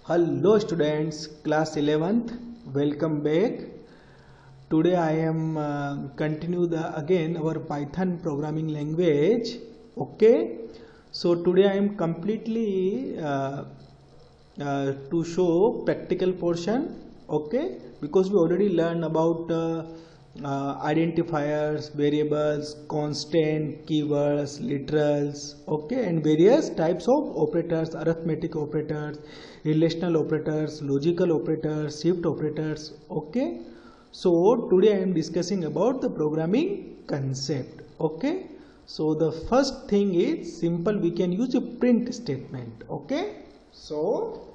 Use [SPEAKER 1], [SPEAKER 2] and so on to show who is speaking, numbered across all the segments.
[SPEAKER 1] Hello students, class 11th, welcome back. Today I am continue again our Python programming language. Okay, so today I am completely to show practical portion. Okay, because we already learned about identifiers, variables, constant, keywords, literals, okay, and various types of operators, arithmetic operators, relational operators, logical operators, shift operators, okay. So today I am discussing about the programming concept, okay. So the first thing is simple, we can use a print statement, okay. So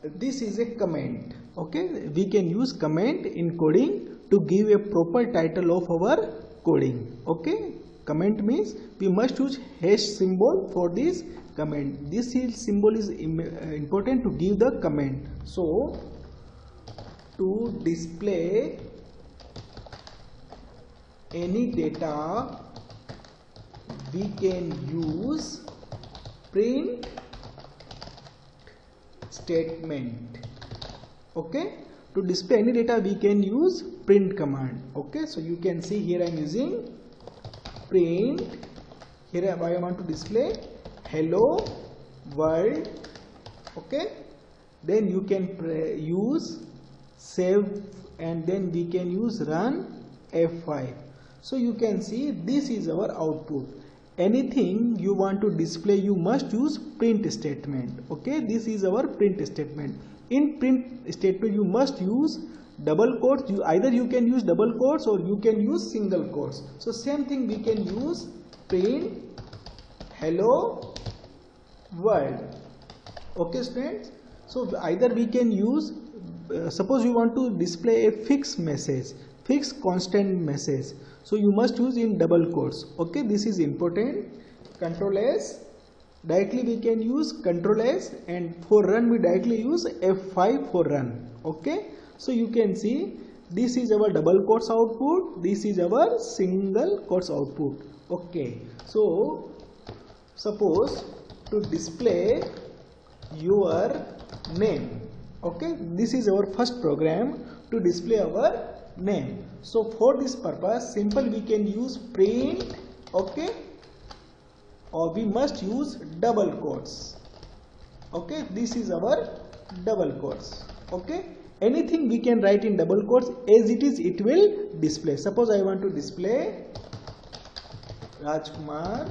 [SPEAKER 1] this is a comment, okay. We can use comment in coding to give a proper title of our coding, okay. Comment means we must use hash symbol for this comment. This symbol is important to give the comment. So to display any data we can use print statement, okay. To display any data we can use print command, okay. So you can see here I am using print. Here I want to display hello world, okay. Then you can use save and then we can use run F5. So you can see this is our output. Anything you want to display you must use print statement, okay. This is our print statement. In print statement you must use double quotes. Either you can use double quotes or you can use single quotes. So same thing we can use print hello world, okay students. So either we can use suppose you want to display a fixed message, fixed constant message, so you must use in double quotes, okay. This is important. Control S, directly we can use Control S, and for run we directly use F5 for run, okay. So you can see this is our double quotes output, this is our single quotes output, okay. So suppose to display your name, okay. This is our first program to display our name. So for this purpose simple we can use print, okay, or we must use double quotes, okay. This is our double quotes, okay. Anything we can write in double quotes as it is, it will display. Suppose I want to display Rajkumar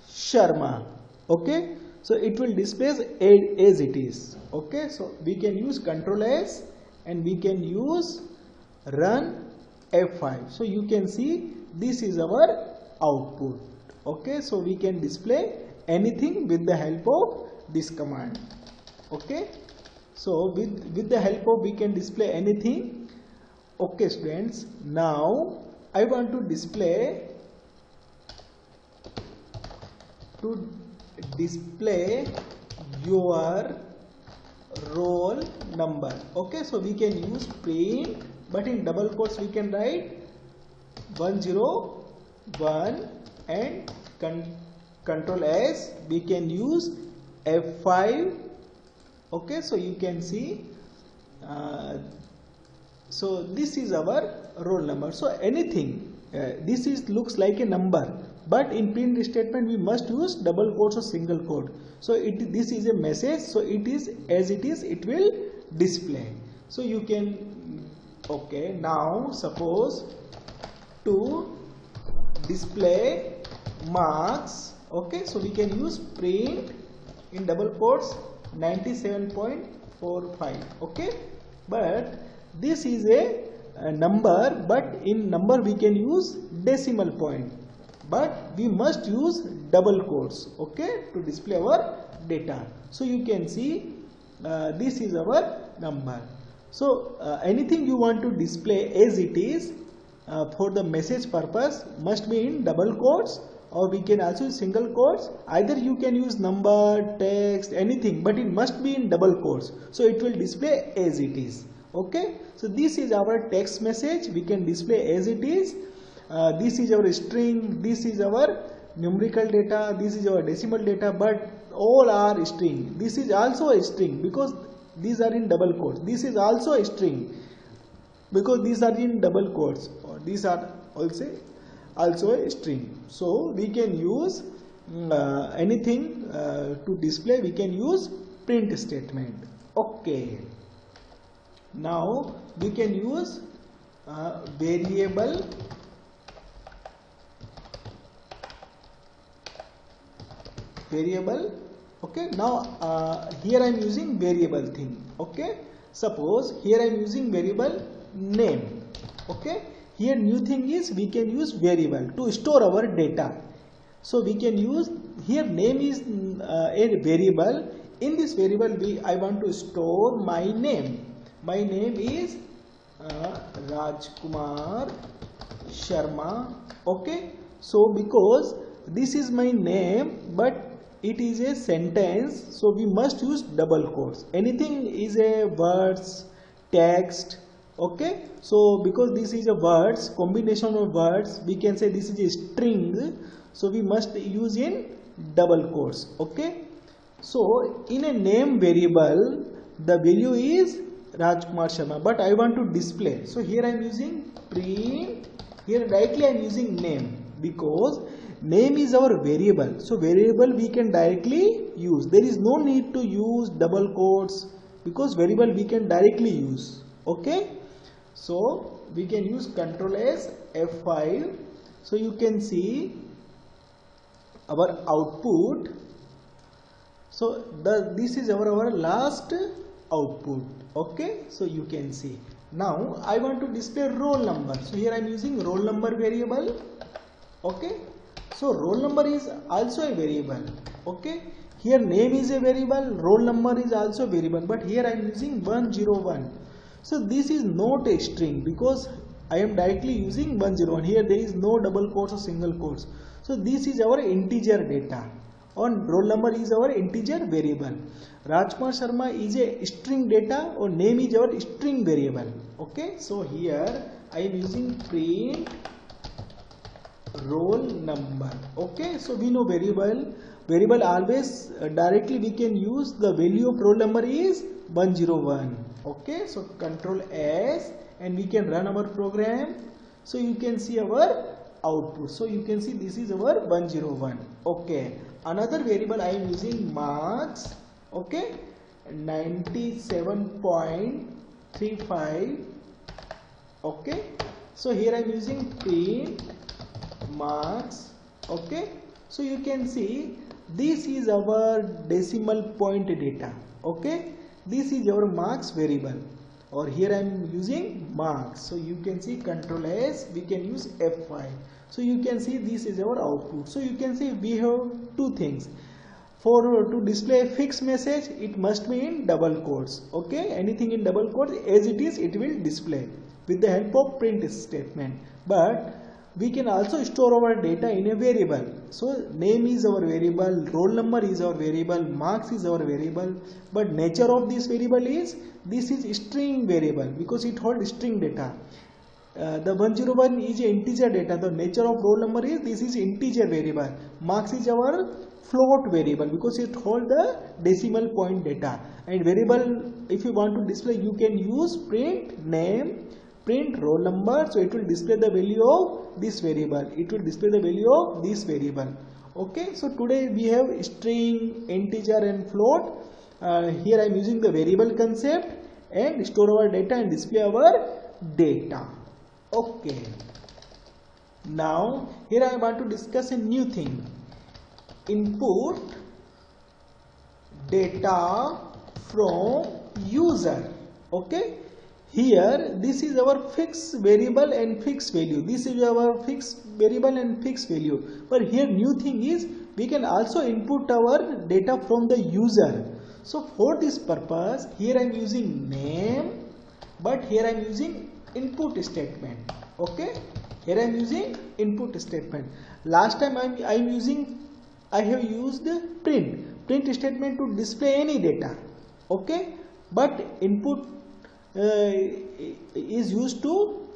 [SPEAKER 1] Sharma, okay. So it will display as it is, okay. So we can use Control S and we can use run F5. So you can see this is our output, okay. So we can display anything with the help of this command, okay. So with the help of we can display anything, okay students. Now I want to display your roll number, okay. So we can use print, but in double quotes we can write 101 and Control S, we can use F5, okay. So you can see so this is our roll number. So anything this is looks like a number, but in print statement we must use double quotes or single quote. So this is a message, so it is as it is, it will display. So you can, okay. Now suppose to display marks, okay. So we can use print in double quotes 97.45, okay. But this is a number, but in number we can use decimal point, but we must use double quotes, okay, to display our data. So you can see this is our number. So anything you want to display as it is for the message purpose must be in double quotes, or we can also use single quotes. Either you can use number, text, anything, but it must be in double quotes, so it will display as it is, okay. So this is our text message, we can display as it is. This is our string, this is our numerical data, this is our decimal data, but all are string. This is also a string because these are in double quotes. This is also a string because these are in double quotes, or these are also a string. So we can use anything to display. We can use print statement. Okay, now we can use variable. Okay, now here I am using variable thing. Okay, suppose here I am using variable name. Okay, here new thing is we can use variable to store our data. So we can use here name is a variable. In this variable I want to store my name. My name is Rajkumar Sharma. Okay, so because this is my name but it is a sentence, so we must use double quotes. Anything is a words, text. Okay, so because this is a words, combination of words, we can say this is a string, so we must use in double quotes. Okay, so in a name variable the value is Rajkumar Sharma, but I want to display, so here I am using print. Here directly I am using name because name is our variable, so variable we can directly use. There is no need to use double quotes because variable we can directly use. Okay, so we can use Ctrl S F5. So you can see our output. So this is our last output. Okay, so you can see. Now I want to display roll number, so here I am using roll number variable. Okay, so roll number is also a variable. Okay, here name is a variable, roll number is also a variable, but here I am using 101. So this is not a string because I am directly using 101. Here there is no double quotes or single quotes. So this is our integer data, and roll number is our integer variable. Rajkumar Sharma is a string data, or name is our string variable. Okay, so here I am using print roll number. Okay, so we know variable always directly we can use the value of roll number is 101. Okay, so Ctrl S and we can run our program. So you can see our output. So you can see this is our 101. Okay, another variable I am using marks. Okay, 97.35. okay, so here I am using print marks. Okay, so you can see this is our decimal point data. Okay, this is our marks variable, or here I am using marks. So you can see Ctrl S, we can use F5. So you can see this is our output. So you can see we have two things. To display a fixed message, it must be in double quotes. Okay, anything in double quotes as it is, it will display with the help of print statement. But we can also store our data in a variable. So name is our variable, roll number is our variable, marks is our variable, but nature of this variable is this is string variable because it holds string data. The 101 is a integer data. The nature of roll number is this is integer variable. Marks is our float variable because it holds the decimal point data. And variable, if you want to display, you can use print name, print roll number, so it will display the value of this variable, it will display the value of this variable. Okay, so today we have string, integer and float. Here I am using the variable concept and store our data and display our data. Okay, now here I want to discuss a new thing. Input data from user. Okay, here this is our fixed variable and fixed value. This is our fixed variable and fixed value. But here new thing is we can also input our data from the user. So for this purpose, here I am using name, but here I am using input statement. Okay, here I am using input statement. Last time I have used print statement to display any data. Okay, but input is used to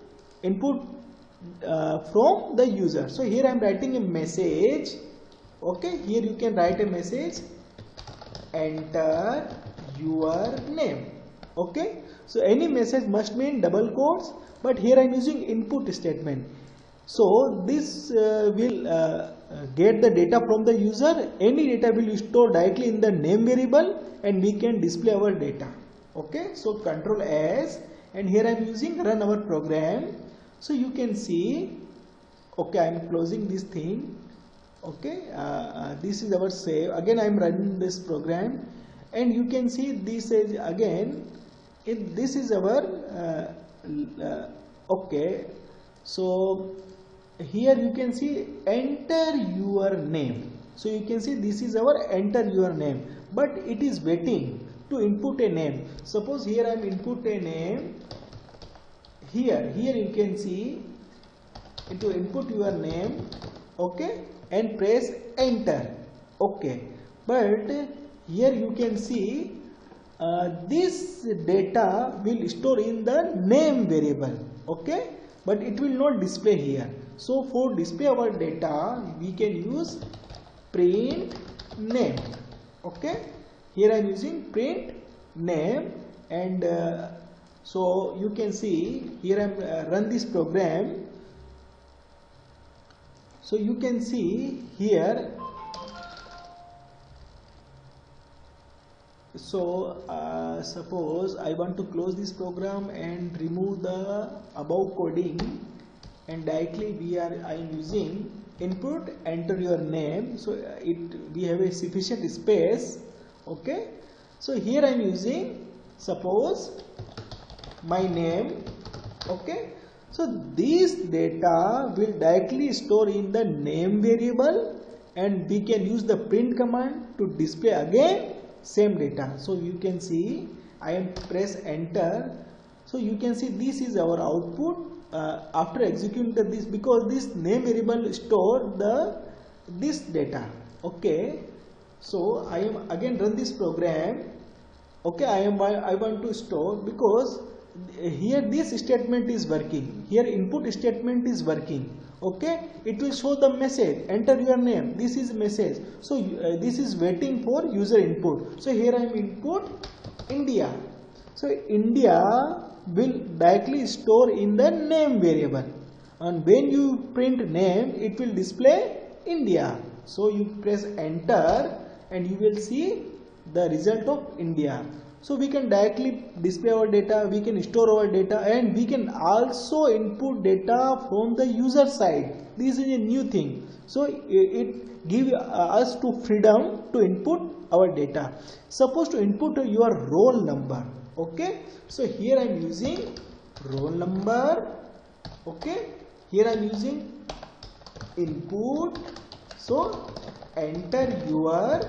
[SPEAKER 1] input from the user. So here I am writing a message. Okay, here you can write a message, enter your name. Okay, so any message must be in double quotes, but here I am using input statement. So this will get the data from the user. Any data will store directly in the name variable and we can display our data. Okay, so Control S, and here I am using run our program. So you can see, okay, I am closing this thing. Okay, this is our save. Again I am running this program, and you can see this is again this is our okay. So here you can see enter your name. So you can see this is our enter your name, but it is waiting to input a name. Suppose here I am input a name. Here you can see to input your name. Okay, and press enter. Okay, but here you can see this data will store in the name variable. Okay, but it will not display here. So for display our data we can use print name. Okay, here I am using print name, and so you can see here I am run this program. So you can see here, so suppose I want to close this program and remove the above coding, and directly I am using input enter your name. So we have a sufficient space. Okay, so here I am using suppose my name. Okay, so this data will directly store in the name variable, and we can use the print command to display again same data. So you can see I am press enter. So you can see this is our output after executing this, because this name variable store this data. Okay, so I am again run this program. Okay, I want to store, because here this statement is working, here input statement is working. Okay, it will show the message enter your name. This is message. So this is waiting for user input. So here I am input India. So India will directly store in the name variable, and when you print name it will display India. So you press enter and you will see the result of India. So we can directly display our data, we can store our data, and we can also input data from the user side. This is a new thing. So it gives us to freedom to input our data. Suppose to input your roll number. Okay, so here I am using roll number. Okay, here I am using input. So enter your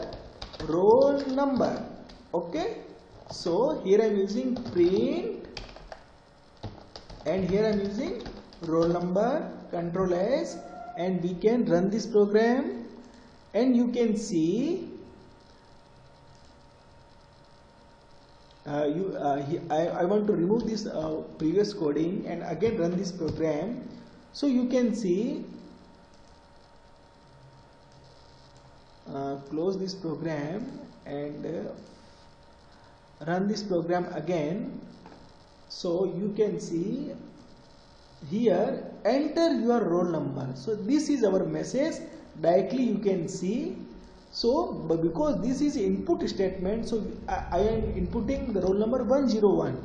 [SPEAKER 1] roll number. Okay, so here I am using print, and here I am using roll number. Control S, and we can run this program, and you can see I want to remove this previous coding and again run this program. So you can see close this program and run this program again. So you can see here enter your roll number. So this is our message, directly you can see. So because this is input statement, so I am inputting the roll number 101.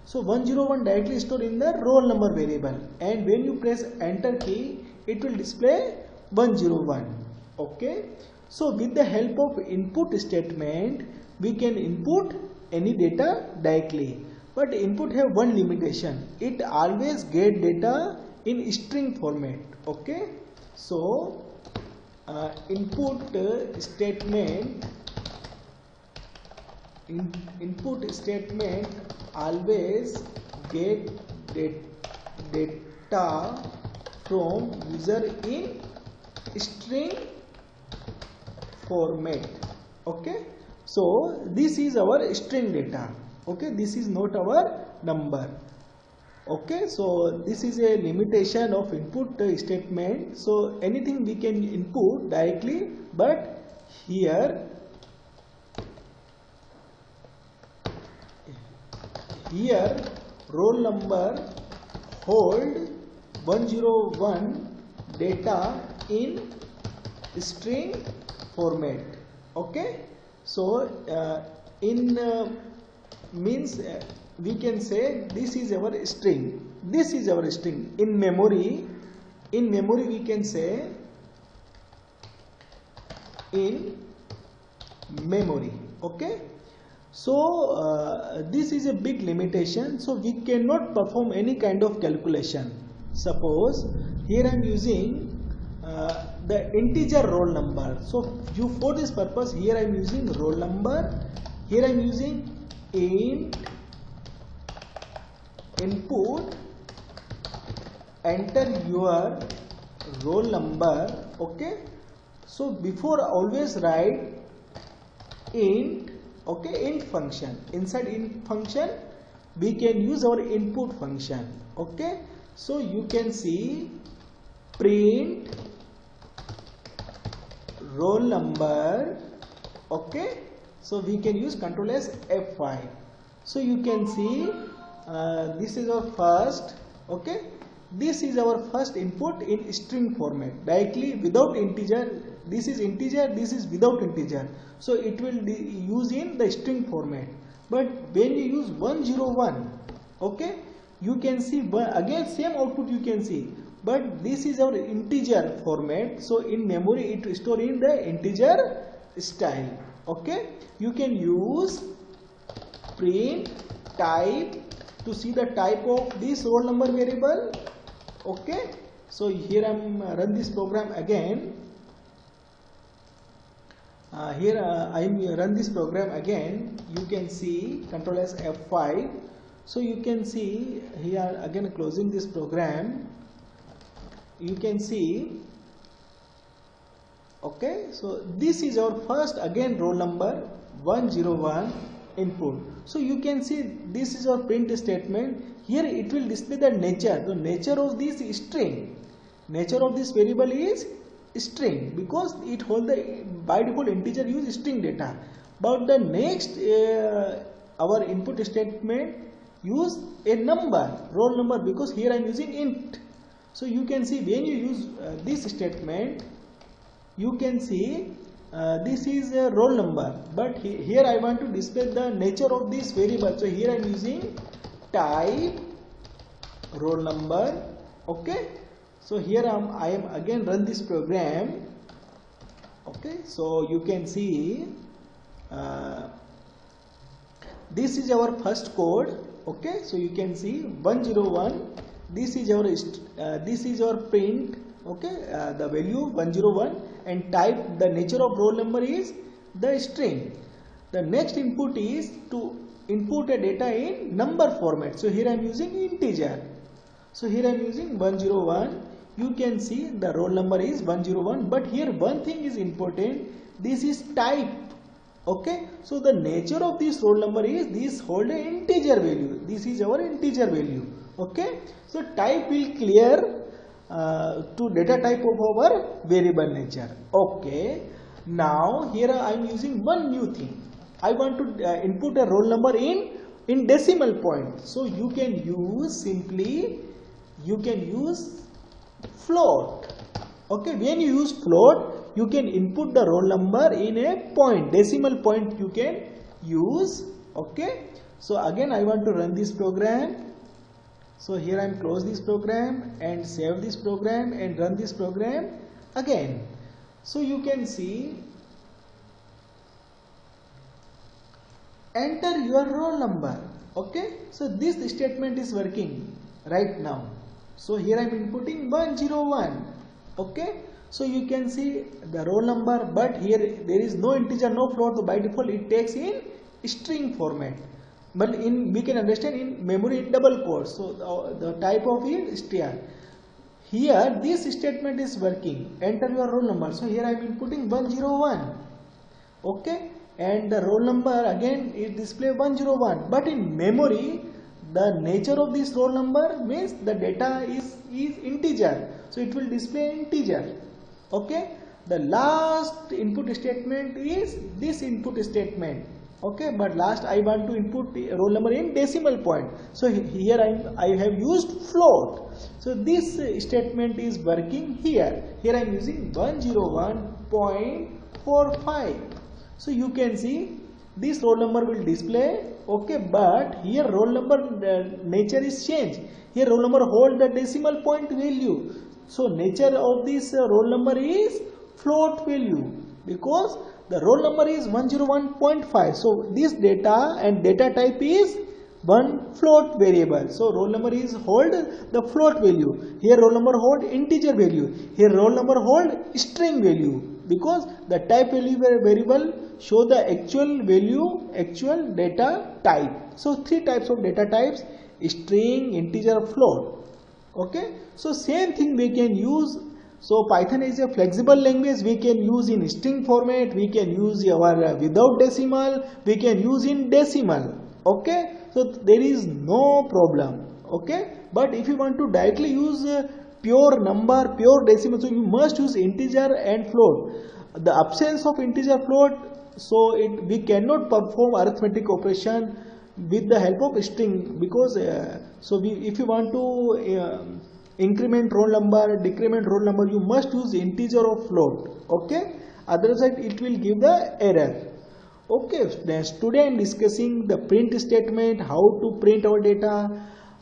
[SPEAKER 1] So 101 directly stored in the roll number variable, and when you press enter key it will display 101. Okay, so with the help of input statement we can input any data directly, but input have one limitation, it always get data in string format. Okay, so input statement always get data from user in string format. Okay, so this is our string data. Okay, this is not our number. Okay, so this is a limitation of input statement. So anything we can input directly, but here roll number hold 101 data in string format. Okay, so in means we can say this is our string, this is our string. In memory we can say in memory. Okay, so this is a big limitation, so we cannot perform any kind of calculation. Suppose here I am using the integer roll number, so for this purpose here I am using roll number, here I am using int input enter your roll number. Okay, so before always write int. Okay, int function, inside int function we can use our input function. Okay, so you can see print roll number. Okay, so we can use Control S F5. So you can see this is our first. Okay, this is our first input in string format directly without integer. This is integer, this is without integer, so it will use in the string format. But when you use 101, okay, you can see again same output you can see, but this is our integer format, so in memory it store in the integer style. Okay, you can use print type to see the type of this roll number variable. Okay, so here I am run this program again. Here I run this program again. You can see Control S F5. So you can see here again closing this program. You can see. Okay, so this is our first again roll number 101 input. So you can see this is our print statement. Here it will display the nature. The nature of this string. Nature of this variable is string because it holds the by default integer use string data. But the next our input statement use a number, roll number, because here I am using int. So you can see when you use this statement, you can see this is a roll number, but here I want to display the nature of this variable. So here I am using type roll number. Okay, so here I am again run this program. Okay, so you can see this is our first code. Okay, so you can see 101. This is our print. Okay, the value 101 and type, the nature of roll number is the string. The next input is to input a data in number format. So here I am using integer. So here I am using 101. You can see the roll number is 101, but here one thing is important. This is type. Okay, so the nature of this roll number is this hold a integer value. This is our integer value. Okay, so type will clear to data type of our variable nature. Okay, now here I am using one new thing. I want to input a roll number in decimal point. So you can use simply, you can use float. Okay, when you use float, you can input the roll number in a point, decimal point you can use. Okay, so again I want to run this program. So here I am close this program and save this program and run this program again. So you can see enter your roll number. Okay, so this statement is working right now. So here I am inputting 101. Okay, so you can see the roll number, but here there is no integer, no float. So by default it takes in string format. But we can understand in memory in double quotes. So the type of it is str. Here this statement is working. Enter your roll number. So here I am inputting 101. Okay, and the roll number again is display 101. But in memory the nature of this roll number means the data is integer, so it will display integer. Okay, the last input statement is this input statement. Okay, but last I want to input roll number in decimal point, so here I have used float. So this statement is working here. Here I am using 101.45. so you can see this roll number will display. Okay, but here roll number nature is changed. Here roll number hold the decimal point value, so nature of this roll number is float value, because the roll number is 101.5. so this data and data type is one float variable, so roll number is hold the float value. Here roll number hold integer value. Here roll number hold string value, because the type value variable show the actual value, actual data type. So three types of data types: string, integer, float. Okay, so same thing we can use. So Python is a flexible language. We can use in string format, we can use our without decimal, we can use in decimal. Okay, so there is no problem. Okay, but if you want to directly use pure number, pure decimal, so you must use integer and float. The absence of integer float, so we cannot perform arithmetic operation with the help of string, because if you want to increment roll number, decrement roll number, you must use integer or float. Okay, otherwise it will give the error. Okay, today I am discussing the print statement, how to print our data,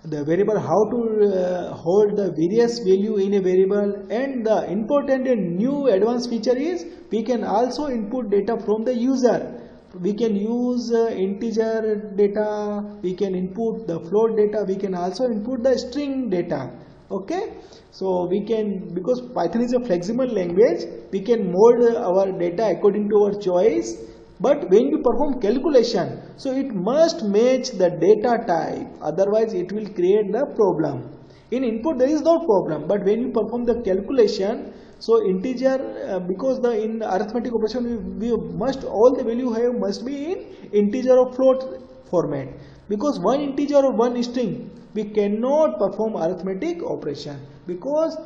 [SPEAKER 1] the variable, how to hold the various value in a variable, and the important and new advanced feature is we can also input data from the user. We can use integer data, we can input the float data, we can also input the string data. Okay, so we can, because Python is a flexible language, we can mold our data according to our choice. But when you perform calculation, so it must match the data type, otherwise it will create the problem. In input there is no problem, but when you perform the calculation, so integer, because in arithmetic operation we must, all the value have must be in integer or float format, because one integer or one string we cannot perform arithmetic operation, because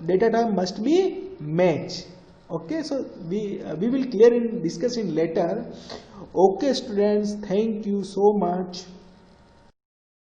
[SPEAKER 1] data type must be matched. Okay, so we will clear in discuss in later. Okay students, thank you so much.